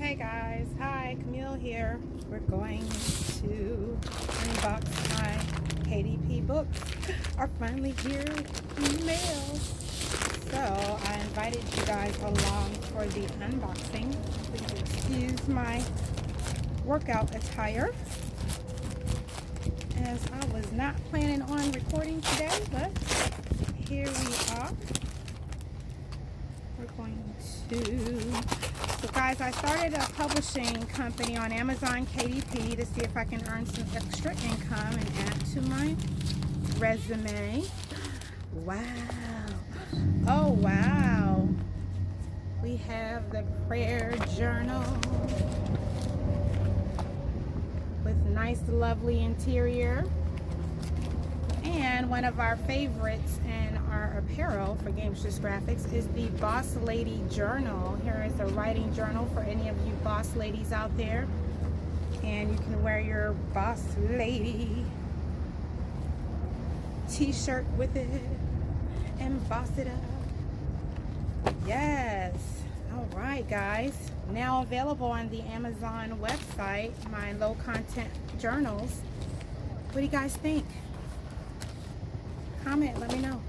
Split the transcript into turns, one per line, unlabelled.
Hey guys, hi, Camille here. We're going to unbox my KDP books. Are finally here in the mail. So I invited you guys along for the unboxing. Please excuse my workout attire, as I was not planning on recording today, but here we are. We're going to... So guys, I started a publishing company on Amazon KDP to see if I can earn some extra income and add to my resume. Wow. Oh wow. We have the prayer journal with nice lovely interior. And one of our favorites in our apparel for Gamesters Graphics is the Boss Lady Journal. Here is a writing journal for any of you boss ladies out there. And you can wear your Boss Lady t-shirt with it and boss it up. Yes. All right, guys. Now available on the Amazon website, my low content journals. What do you guys think? Comment, let me know.